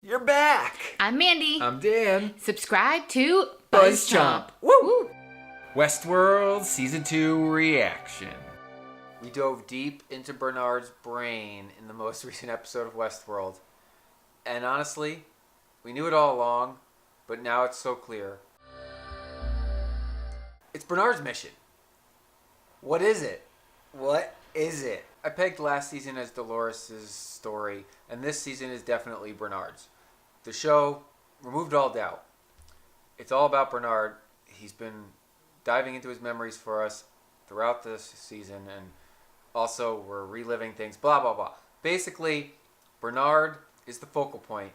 You're back! I'm Mandy. I'm Dan. Subscribe to BuzzChomp. Woo! Westworld Season 2 reaction. We dove deep into Bernard's brain in the most recent episode of Westworld. And honestly, we knew it all along, but now it's so clear. It's Bernard's mission. What is it? What is it? I pegged last season as Dolores' story, and this season is definitely Bernard's. The show removed all doubt. It's all about Bernard. He's been diving into his memories for us throughout this season, and also we're reliving things, blah, blah, blah. Basically, Bernard is the focal point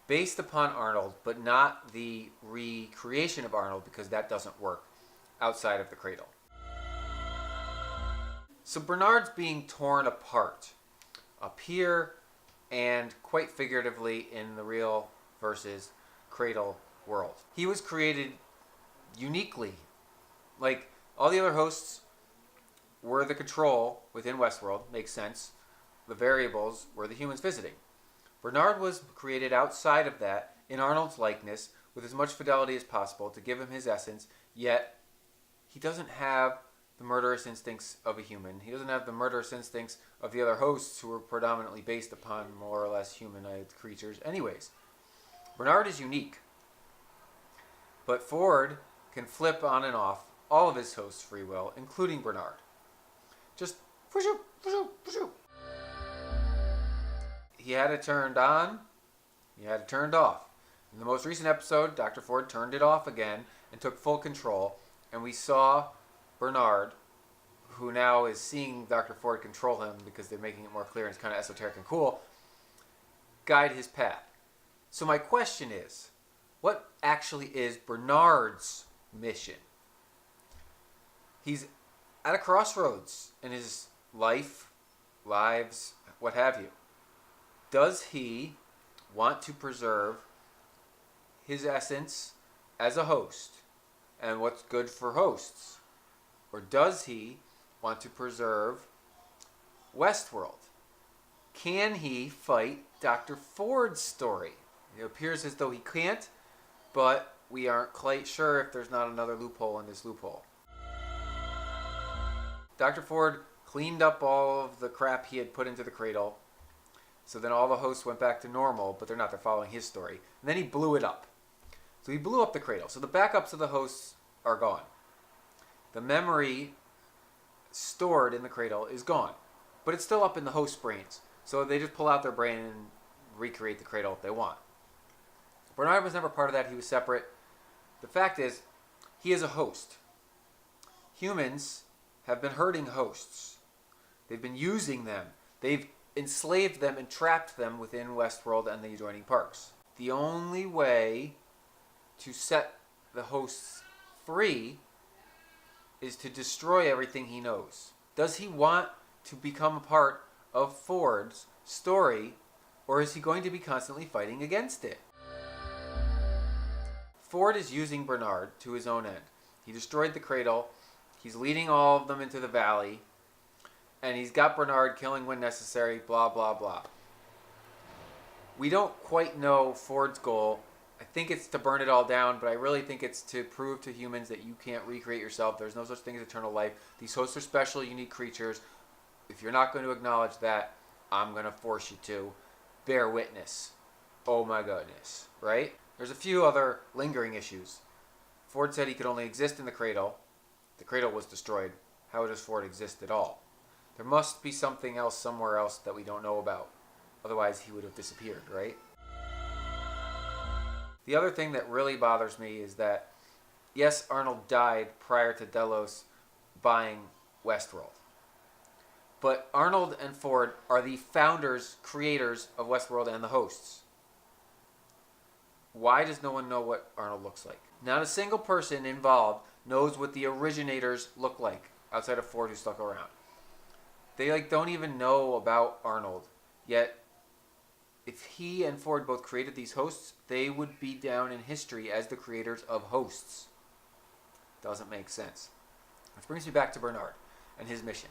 based upon Arnold, but not the recreation of Arnold, because that doesn't work outside of the cradle. So Bernard's being torn apart up here and quite figuratively in the real versus cradle world. He was created uniquely. Like all the other hosts were the control within Westworld, makes sense. The variables were the humans visiting. Bernard was created outside of that in Arnold's likeness with as much fidelity as possible to give him his essence, yet he doesn't have the murderous instincts of a human. He doesn't have the murderous instincts of the other hosts who were predominantly based upon more or less humanoid creatures. Anyways, Bernard is unique. But Ford can flip on and off all of his hosts' free will, including Bernard. Just whooshoop, whooshoop, whooshoop. He had it turned on, he had it turned off. In the most recent episode, Dr. Ford turned it off again and took full control, and we saw Bernard, who now is seeing Dr. Ford control him because they're making it more clear and it's kind of esoteric and cool, guide his path. So my question is, what actually is Bernard's mission? He's at a crossroads in his life, lives, what have you. Does he want to preserve his essence as a host and what's good for hosts? Or does he want to preserve Westworld? Can he fight Dr. Ford's story? It appears as though he can't, but we aren't quite sure if there's not another loophole in this loophole. Dr. Ford cleaned up all of the crap he had put into the cradle, so then all the hosts went back to normal, but they're not. They're following his story. And then he blew it up. So he blew up the cradle. So the backups of the hosts are gone. The memory stored in the cradle is gone, but it's still up in the host's brains. So they just pull out their brain and recreate the cradle if they want. Bernard was never part of that. He was separate. The fact is, he is a host. Humans have been hurting hosts. They've been using them. They've enslaved them and trapped them within Westworld and the adjoining parks. The only way to set the hosts free is to destroy everything he knows. Does he want to become a part of Ford's story, or is he going to be constantly fighting against it? Ford is using Bernard to his own end. He destroyed the cradle. He's leading all of them into the valley. And he's got Bernard killing when necessary, blah, blah, blah. We don't quite know Ford's goal. I think it's to burn it all down, but I really think it's to prove to humans that you can't recreate yourself. There's no such thing as eternal life. These hosts are special, unique creatures. If you're not going to acknowledge that, I'm going to force you to. Bear witness. Oh my goodness, right? There's a few other lingering issues. Ford said he could only exist in the cradle. The cradle was destroyed. How does Ford exist at all? There must be something else somewhere else that we don't know about. Otherwise, he would have disappeared, right? The other thing that really bothers me is that, yes, Arnold died prior to Delos buying Westworld. But Arnold and Ford are the founders, creators of Westworld and the hosts. Why does no one know what Arnold looks like? Not a single person involved knows what the originators look like, outside of Ford who stuck around. They don't even know about Arnold, yet if he and Ford both created these hosts, they would be down in history as the creators of hosts. Doesn't make sense. Which brings me back to Bernard and his mission.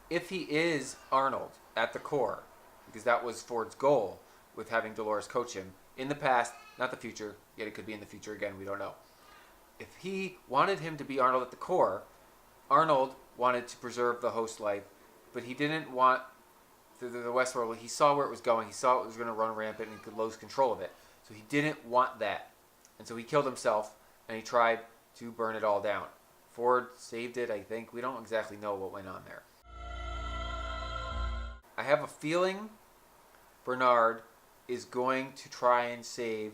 If he is Arnold at the core, because that was Ford's goal with having Dolores coach him in the past, not the future, yet it could be in the future again, we don't know. If he wanted him to be Arnold at the core, Arnold wanted to preserve the host life, but he didn't want the Westworld. He saw where it was going. He saw it was going to run rampant and he could lose control of it. So he didn't want that. And so he killed himself and he tried to burn it all down. Ford saved it, I think. We don't exactly know what went on there. I have a feeling Bernard is going to try and save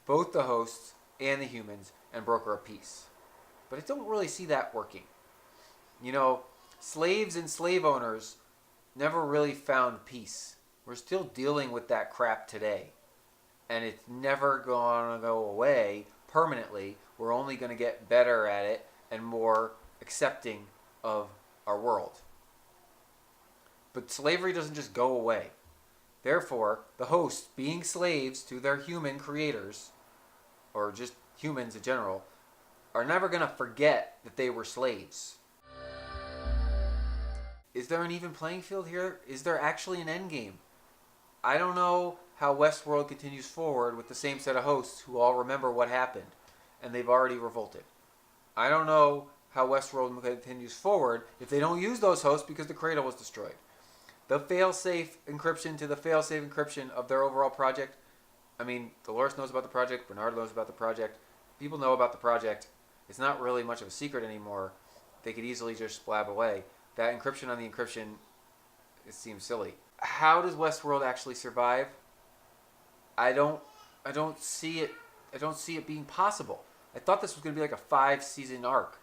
both the hosts and the humans and broker a peace. But I don't really see that working. You know, slaves and slave owners never really found peace. We're still dealing with that crap today. And it's never going to go away permanently. We're only going to get better at it and more accepting of our world. But slavery doesn't just go away. Therefore, the hosts, being slaves to their human creators, or just humans in general, are never going to forget that they were slaves. Is there an even playing field here? Is there actually an end game? I don't know how Westworld continues forward with the same set of hosts who all remember what happened, and they've already revolted. I don't know how Westworld continues forward if they don't use those hosts because the cradle was destroyed. The fail-safe encryption to the fail-safe encryption of their overall project. I mean, Dolores knows about the project. Bernard knows about the project. People know about the project. It's not really much of a secret anymore. They could easily just blab away. That encryption on the encryption, it seems silly. How does Westworld actually survive? I don't see it. I don't see it being possible. I thought this was going to be like a 5-season arc.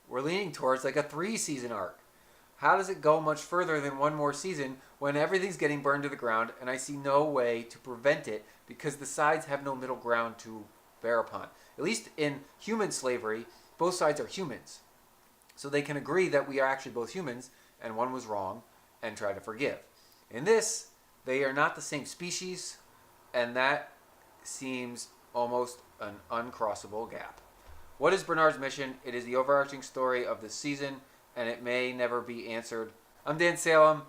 We're leaning towards like a 3-season arc. How does it go much further than one more season when everything's getting burned to the ground and I see no way to prevent it because the sides have no middle ground to bear upon? At least in human slavery, both sides are humans. So they can agree that we are actually both humans and one was wrong and try to forgive. In this, they are not the same species, and that seems almost an uncrossable gap. What is Bernard's mission? It is the overarching story of this season, and it may never be answered. I'm Dan Salem.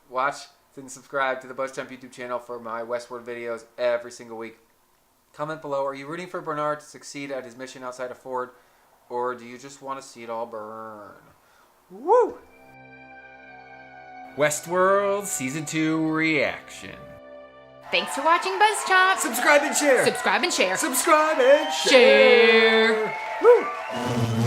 Watch and subscribe to the BuzzChomp YouTube channel for my Westworld videos every single week. Comment below, are you rooting for Bernard to succeed at his mission outside of Ford, or do you just want to see it all burn? Woo! Westworld Season 2 Reaction. Thanks for watching BuzzChomp. Subscribe and share. Subscribe and share. Subscribe and share. Share. Woo!